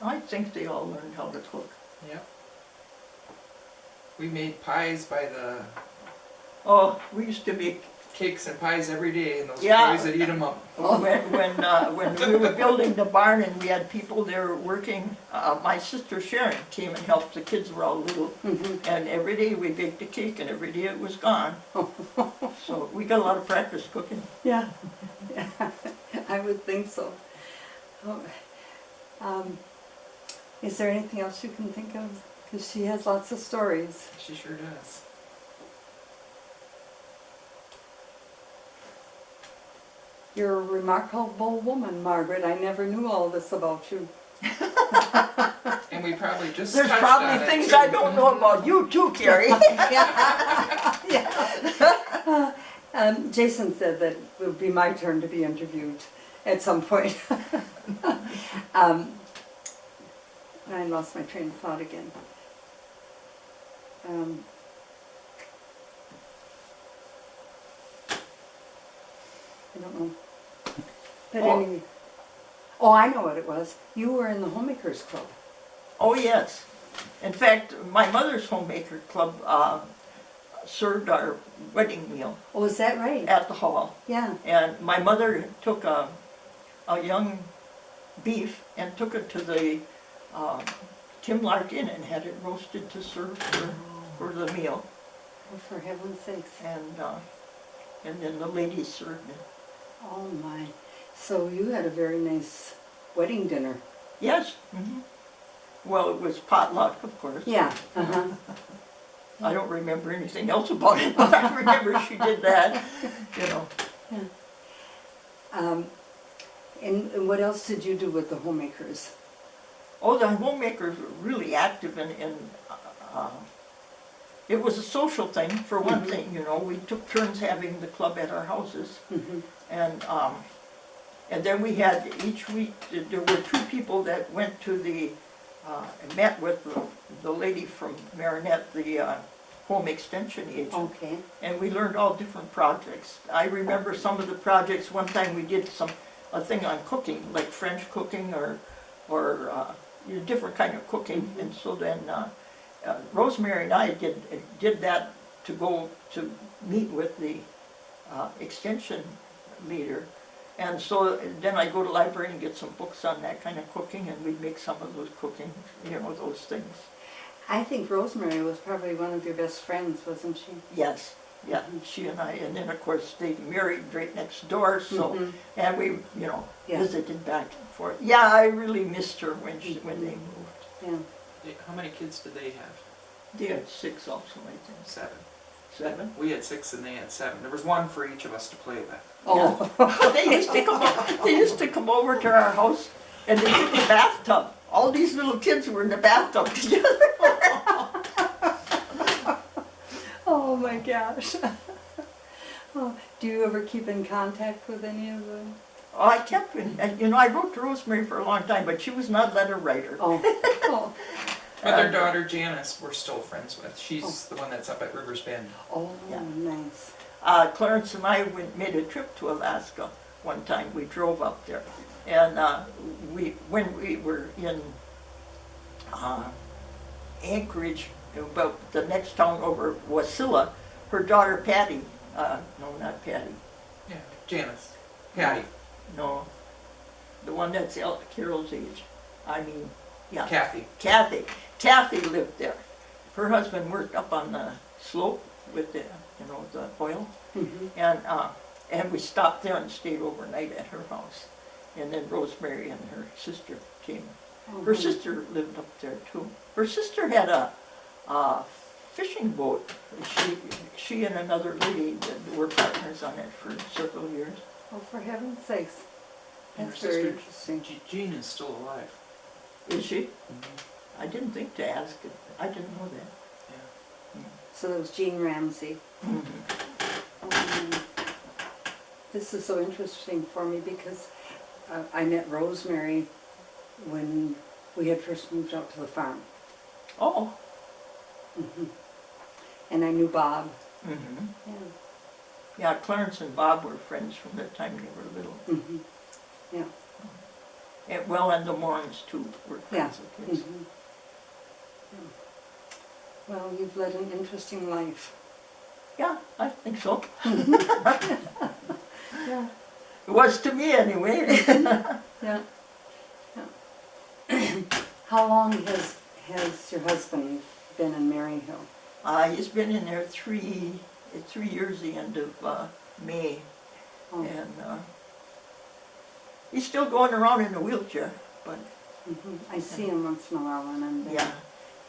I think they all learned how to cook. Yep. We made pies by the Oh, we used to make, cakes and pies every day, and those Yeah. boys that eat them up. when we were building the barn and we had people there working, my sister Sharon came and helped. The kids were all little. Mhm. And every day we baked a cake, and every day it was gone. So we got a lot of practice cooking. Yeah. Yeah. I would think so. Oh, is there anything else you can think of? Because she has lots of stories. She sure does. You're a remarkable woman, Margaret. I never knew all this about you. And we probably just There's touched probably on it, things too. I don't know about you too, Cary. Jason said that it would be my turn to be interviewed at some point. I lost my train of thought again. I don't know. But Oh. anyway. Oh, I know what it was. You were in the Homemakers Club. Oh, yes. In fact, my mother's homemaker club served our wedding meal Oh, is that right? at the hall. Yeah. And my mother took a young beef and took it to the Tim Lark Inn and had it roasted to serve for the meal. Oh, for heaven's sakes. And then the ladies served it. Oh my. So you had a very nice wedding dinner. Yes. Well, it was potluck, of course. Yeah. Uh-huh. I don't remember anything else about it, but I remember she did that, you know. And what else did you do with the homemakers? Oh, the homemakers were really active it was a social thing, for one thing, you know. We took turns having the club at our houses. And then we had, each week, there were 2 people that went to and met with the lady from Marinette, the home extension agent. Okay. And we learned all different projects. I remember some of the projects, one time we did a thing on cooking, like French cooking or different kind of cooking. And so then Rosemary and I did that to go to meet with the extension leader. And so then I go to the library and get some books on that kind of cooking, and we'd make some of those cooking, you know, those things. I think Rosemary was probably one of your best friends, wasn't she? Yes, yeah, she and I, and then of course they married right next door, so, and we, you know, visited back and forth. Yeah, I really missed her when they moved. Yeah. How many kids did they have? They had 6 also, I think. 7. 7? We had 6 and they had 7. There was 1 for each of us to play with. Oh. They used to come over to our house and they took the bathtub. All these little kids were in the bathtub together. Oh my gosh. Oh, do you ever keep in contact with any of them? Oh, I kept, you know, I wrote to Rosemary for a long time, but she was not a letter writer. Oh. But their daughter Janice we're still friends with. She's the one that's up at Rivers Bend. Oh, Yeah. nice. Clarence and I made a trip to Alaska one time. We drove up there. And when we were in Anchorage, about the next town over, Wasilla, her daughter Patty, no, not Patty, Yeah, Janice. Patty. no, the one that's Carol's age. I mean, yeah. Kathy. Kathy lived there. Her husband worked up on the slope with the oil. And we stopped there and stayed overnight at her house. And then Rosemary and her sister came. Her sister lived up there too. Her sister had a fishing boat. She and another lady were partners on it for several years. Oh, for heaven's sakes. And her That's very sister interesting. Jean is still alive. Is she? I didn't think to ask it. I didn't know that. So that was Jean Ramsey. This is so interesting for me because I met Rosemary when we had first moved out to the farm. Oh. And I knew Bob. Yeah. Yeah, Clarence and Bob were friends from the time they were little. Yeah. And the Morons too were friends of his. Well, you've led an interesting life. Yeah, I think so. Yeah. It was to me anyway. Yeah. How long has your husband been in Maryhill? He's been in there 3 years, the end of May. Oh. And he's still going around in a wheelchair, but I see him once in a while when I'm there. yeah.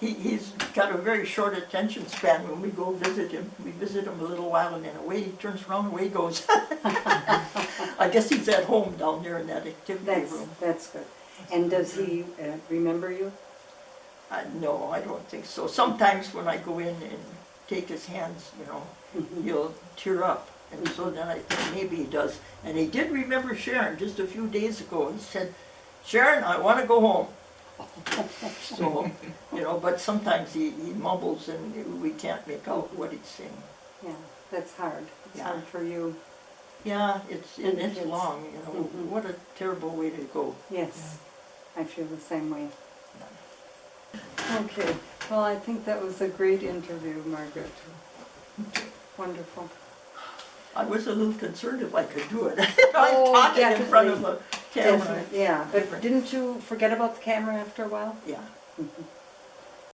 He's got a very short attention span when we go visit him. We visit him a little while and then away he turns around, away he goes. I guess he's at home down there in that activity room. That's good. And does he remember you? No, I don't think so. Sometimes when I go in and take his hands, you know, he'll tear up. And so then I think maybe he does. And he did remember Sharon just a few days ago and said, Sharon, I want to go home. So, you know, but sometimes he mumbles and we can't make out what he's saying. Yeah, that's hard. It's Yeah. hard for you. Yeah, it's Kids. long, you know. Mhm. What a terrible way to go. Yes, I feel the same way. Okay, well, I think that was a great interview, Margaret. Wonderful. I was a little concerned if I could do it. Oh, I'm talking in front of definitely. a camera. Definitely, yeah, but didn't you forget about the camera after a while? Yeah. Mhm.